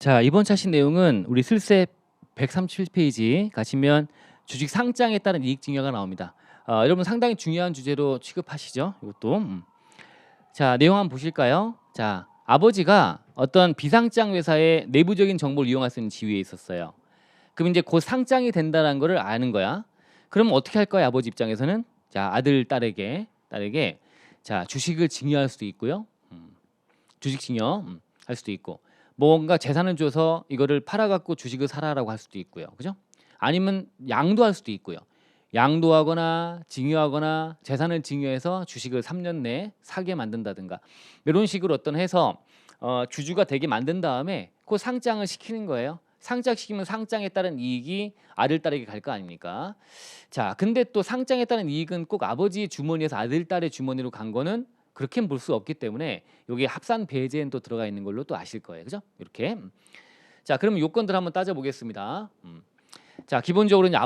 자, 이번 차신 내용은 우리 슬세 137페이지 가시면 주식 상장에 따른 이익 증여가 나옵니다. 여러분 상당히 중요한 주제로 취급하시죠? 이것도. 자, 내용 한번 보실까요? 자, 아버지가 어떤 비상장 회사의 내부적인 정보를 이용할 수 있는 지위에 있었어요. 그럼 이제 곧 상장이 된다는 거를 아는 거야. 그럼 어떻게 할 거야? 아버지 입장에서는 자, 아들 딸에게 자, 주식을 증여할 수도 있고요. 주식 증여 할 수도 있고, 뭔가 재산을 줘서 이거를 팔아갖고 주식을 사라라고 할 수도 있고요. 그죠? 아니면 양도할 수도 있고요. 양도하거나 증여하거나 재산을 증여해서 주식을 3년 내에 사게 만든다든가 이런 식으로 어떤 해서 주주가 되게 만든 다음에 그 상장을 시키는 거예요. 상장시키면 상장에 따른 이익이 아들 딸에게 갈 거 아닙니까? 자, 근데 또 상장에 따른 이익은 꼭 아버지 주머니에서 아들 딸의 주머니로 간 거는 그렇게 볼 수 없기 때문에 여기 합산 배제엔 또 들어가 있는 걸로 또 아실 거예요. 그죠? 이렇게. 자, 그럼 요건들 한번 따져 보겠습니다. 자, 기본적으로 이제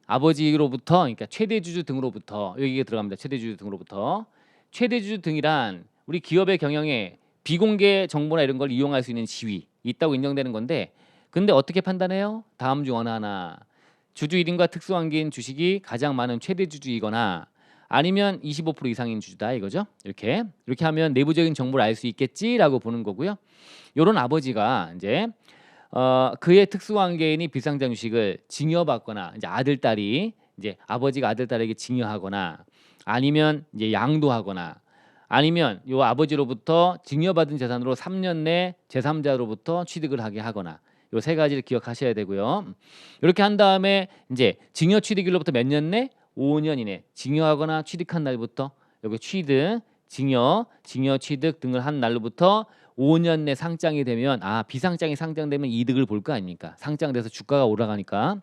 아버지로부터, 그러니까 최대주주 등으로부터 여기에 들어갑니다. 최대주주 등으로부터. 최대주주 등이란 우리 기업의 경영에 비공개 정보나 이런 걸 이용할 수 있는 지위 있다고 인정되는 건데, 근데 어떻게 판단해요? 다음 중 어느 하나. 주주 1인과 특수관계인 주식이 가장 많은 최대주주이거나 아니면 25% 이상인 주주다 이거죠. 이렇게 하면 내부적인 정보를 알 수 있겠지라고 보는 거고요. 요런 아버지가 이제 그의 특수관계인이 비상장 주식을 증여받거나 이제 아들 딸이 이제 아버지가 아들 딸에게 증여하거나 아니면 이제 양도하거나 아니면 요 아버지로부터 증여받은 재산으로 3년 내 제3자로부터 취득을 하게 하거나 요 세 가지를 기억하셔야 되고요. 이렇게 한 다음에 이제 증여 취득일로부터 몇 년 내? 5년 이내 증여하거나 취득한 날부터 여기 취득, 증여 취득 등을 한 날로부터 5년 내 상장이 되면 비상장이 상장되면 이득을 볼 거 아닙니까? 상장돼서 주가가 올라가니까.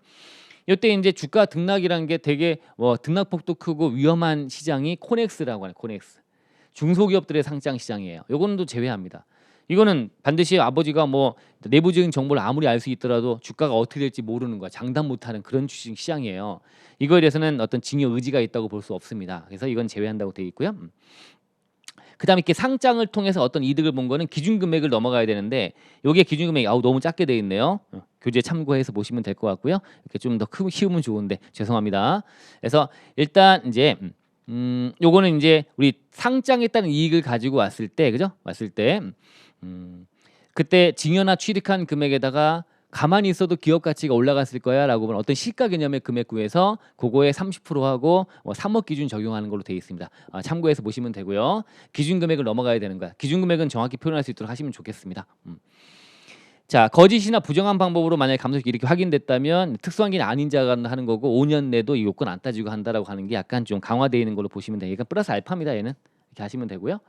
이때 이제 주가 등락이라는 게 되게 등락폭도 크고 위험한 시장이 코넥스라고 하는 코넥스. 중소기업들의 상장 시장이에요. 요거는 또 제외합니다. 이거는 반드시 아버지가 내부적인 정보를 아무리 알 수 있더라도 주가가 어떻게 될지 모르는 거야. 장담 못하는 그런 주식 시장이에요. 이거에 대해서는 어떤 증여 의지가 있다고 볼 수 없습니다. 그래서 이건 제외한다고 되어 있고요. 그다음에 이렇게 상장을 통해서 어떤 이득을 본 거는 기준 금액을 넘어가야 되는데 여기에 기준 금액이 너무 작게 돼 있네요. 교재 참고해서 보시면 될 것 같고요. 이렇게 좀 더 크고 키우면 좋은데 죄송합니다. 그래서 일단 이제 요거는 이제 우리 상장에 따른 이익을 가지고 왔을 때 그죠? 왔을 때 그때 증여나 취득한 금액에다가 가만히 있어도 기업 가치가 올라갔을 거야라고 보는 어떤 시가 개념의 금액 구해서 그거에 30%하고 3억 기준 적용하는 걸로 되어 있습니다. 참고해서 보시면 되고요. 기준 금액을 넘어가야 되는 거야. 기준 금액은 정확히 표현할 수 있도록 하시면 좋겠습니다. 자, 거짓이나 부정한 방법으로 만약에 감소익이 이렇게 확인됐다면 특수한계는 아닌 자가 하는 거고 5년 내도 이 요건 안 따지고 한다라고 하는 게 약간 좀 강화되어 있는 걸로 보시면 돼요. 그러니까 플러스 알파입니다. 얘는 이렇게 하시면 되고요.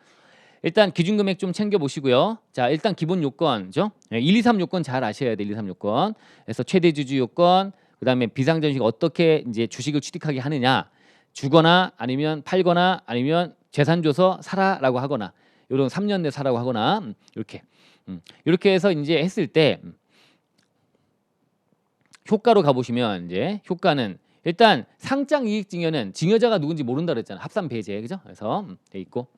일단 기준 금액 좀 챙겨 보시고요. 자, 일단 기본 요건죠. 1, 2, 3 요건 잘 아셔야 돼. 1, 2, 3 요건. 그래서 최대 주주 요건, 그다음에 비상전식 어떻게 이제 주식을 취득하게 하느냐. 주거나 아니면 팔거나 아니면 재산 줘서 사라라고 하거나 요런 3년 내 사라고 하거나 이렇게. 이렇게 해서 이제 했을 때 효과로 가 보시면 이제 효과는 일단 상장 이익 증여는 증여자가 누군지 모른다 그랬잖아. 합산 배제. 그죠? 그래서 돼 있고.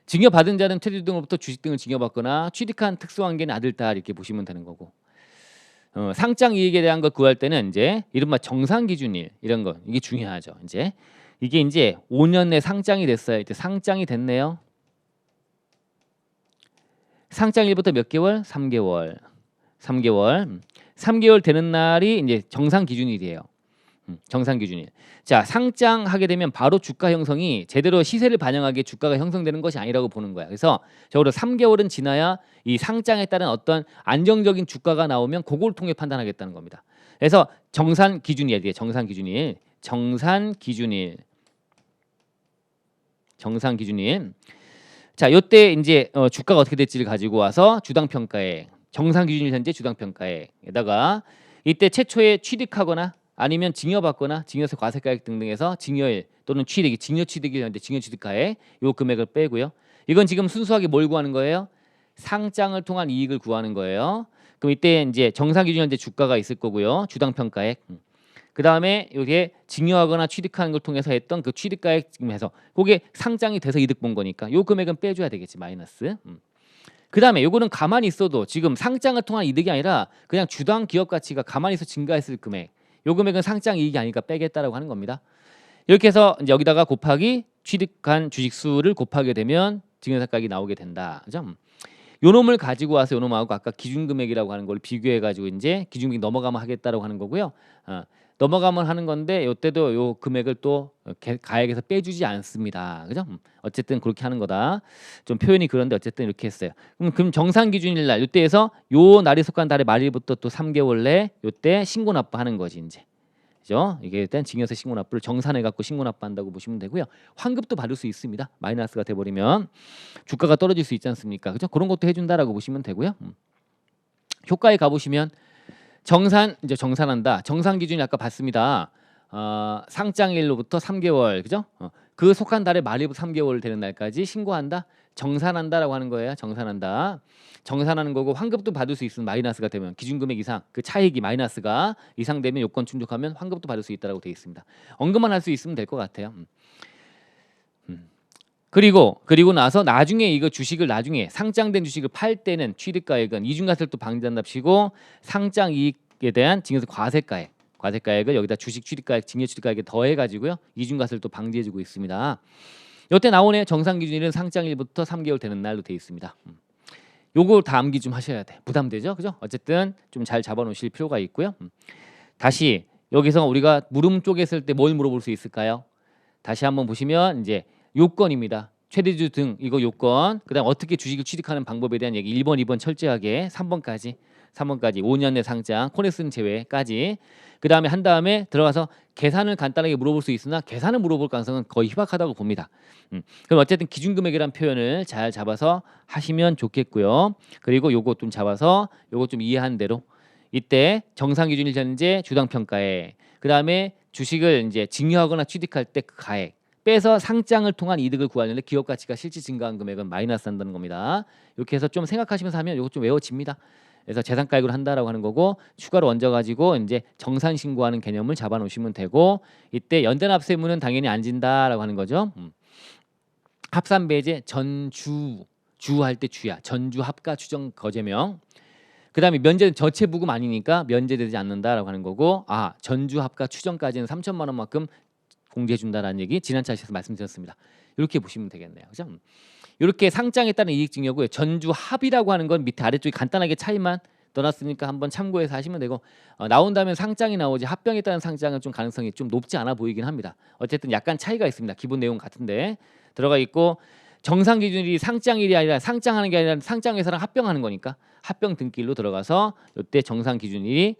증여받은 자는 최대 등으로부터 주식 등을 증여받거나 취득한 특수관계는 아들 딸 이렇게 보시면 되는 거고 상장 이익에 대한 걸 구할 때는 이제 이른바 정상 기준일 이런 거 이게 중요하죠. 이게 이제 5년 내 상장이 됐어요. 이제 상장이 됐네요. 상장일부터 몇 개월? 3개월. 3개월 되는 날이 이제 정상 기준일이에요. 정상 기준일. 자, 상장하게 되면 바로 주가 형성이 제대로 시세를 반영하게 주가가 형성되는 것이 아니라고 보는 거야. 그래서 적어도 3개월은 지나야 이 상장에 따른 어떤 안정적인 주가가 나오면 그걸 통해 판단하겠다는 겁니다. 그래서 정산 기준이야. 이게 정산 기준일. 자, 요때 이제 주가가 어떻게 될지를 가지고 와서 주당 평가액, 정상 기준일 현재 주당 평가액에다가 이때 최초에 취득하거나 아니면 증여받거나 증여세 과세가액 등등에서 증여일 또는 취득, 증여 취득일 현재 증여 취득가액 요 금액을 빼고요. 이건 지금 순수하게 뭘 구하는 거예요? 상장을 통한 이익을 구하는 거예요. 그럼 이때 이제 정상 기준 현재 주가가 있을 거고요. 주당 평가액. 그 다음에 여기에 증여하거나 취득하는 걸 통해서 했던 그 취득가액 지금 해서 그게 상장이 돼서 이득 본 거니까 요 금액은 빼줘야 되겠지 마이너스. 그다음에 요거는 가만히 있어도 지금 상장을 통한 이득이 아니라 그냥 주당 기업 가치가 가만히 있어 증가했을 금액. 요 금액은 상장 이익이 아니니까 빼겠다라고 하는 겁니다. 이렇게 해서 이제 여기다가 곱하기 취득한 주식 수를 곱하게 되면 증여세가액이 나오게 된다. 그죠? 요 놈을 가지고 와서 요 놈하고 아까 기준금액이라고 하는 걸 비교해 가지고 이제 기준금액 넘어가면 하겠다라고 하는 거고요. 넘어가면 하는 건데 요때도 요 금액을 또 가액에서 빼주지 않습니다. 그죠? 어쨌든 그렇게 하는 거다. 좀 표현이 그런데 어쨌든 이렇게 했어요. 그럼 정상 기준일 날 요때에서 요 날이 속한 달의 말일부터 또 3개월 내 요때 신고 납부하는 거지 이제. 그죠? 이게 일단 증여세 신고 납부를 정산해 갖고 신고 납부한다고 보시면 되고요. 환급도 받을 수 있습니다. 마이너스가 돼 버리면 주가가 떨어질 수 있지 않습니까? 그죠? 그런 것도 해준다라고 보시면 되고요. 효과에 가 보시면 이제 정산한다. 정산 기준이 아까 봤습니다. 상장일로부터 3개월, 그죠? 그 속한 달의 말일부터 3개월 되는 날까지 신고한다. 정산한다라고 하는 거예요. 정산한다. 정산하는 거고 환급도 받을 수 있으면 마이너스가 되면 기준금액 이상 그 차익이 마이너스가 이상 되면 요건 충족하면 환급도 받을 수 있다라고 되어 있습니다. 언급만 할 수 있으면 될 것 같아요. 그리고 나서 나중에 이거 주식을 나중에 상장된 주식을 팔 때는 취득가액은 이중과세를 방지한답시고 상장 이익에 대한 증여세 과세가액을 여기다 주식 취득가액, 증여 취득가액에 더해 가지고요. 이중과세를 또 방지해주고 있습니다. 이때 나오네. 정상 기준일은 상장일부터 3개월 되는 날로 되어 있습니다. 요거 다 암기 좀 하셔야 돼. 부담되죠, 그죠? 어쨌든 좀 잘 잡아놓으실 필요가 있고요. 다시 여기서 우리가 물음 쪼갰을 때 뭘 물어볼 수 있을까요? 다시 한번 보시면 이제 요건입니다. 최대주 등 이거 요건. 그다음 어떻게 주식을 취득하는 방법에 대한 얘기 1번, 2번 철저하게 3번까지 5년 내 상장, 코넥슨 제외까지. 그다음에 한 다음에 들어가서 계산을 간단하게 물어볼 수 있으나 계산을 물어볼 가능성은 거의 희박하다고 봅니다. 그럼 어쨌든 기준금액이란 표현을 잘 잡아서 하시면 좋겠고요. 그리고 요거 좀 잡아서 요거 좀 이해한 대로 이때 정상 기준일 현재 주당 평가에 그다음에 주식을 이제 증여하거나 취득할 때 그 가액 빼서 상장을 통한 이득을 구하려는데 기업 가치가 실질 증가한 금액은 마이너스 한다는 겁니다. 이렇게 해서 좀 생각하시면서 하면 이거 좀 외워집니다. 그래서 재산가액으로 한다라고 하는 거고 추가로 얹어 가지고 이제 정산 신고하는 개념을 잡아 놓으시면 되고 이때 연대납세무는 당연히 안 진다라고 하는 거죠. 합산배제 주할 때 주야. 전주 합가 추정 거제명. 그다음에 면제는 저체부금 아니니까 면제되지 않는다라고 하는 거고 전주 합가 추정까지는 3천만 원만큼 공제해 준다라는 얘기 지난 차에서 말씀드렸습니다. 이렇게 보시면 되겠네요. 그죠? 이렇게 상장에 따른 이익 증여고요. 전주 합이라고 하는 건 밑에 아래쪽에 간단하게 차이만 떠났으니까 한번 참고해서 하시면 되고 나온다면 상장이 나오지 합병에 따른 상장은 좀 가능성이 좀 높지 않아 보이긴 합니다. 어쨌든 약간 차이가 있습니다. 기본 내용 같은데 들어가 있고 정상 기준일이 상장일이 아니라 상장하는 게 아니라 상장회사랑 합병하는 거니까 합병 등기일로 들어가서 이때 정상 기준일이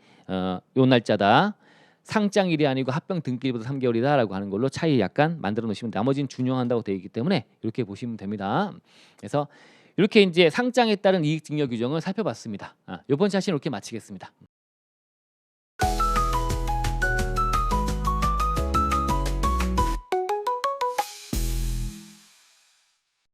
요 날짜다. 상장일이 아니고 합병 등기일부터 3개월이다라고 하는 걸로 차이 약간 만들어 놓으시면 나머지는 준용한다고 되어 있기 때문에 이렇게 보시면 됩니다. 그래서 이렇게 이제 상장에 따른 이익 증여 규정을 살펴봤습니다. 이번 차시는 이렇게 마치겠습니다.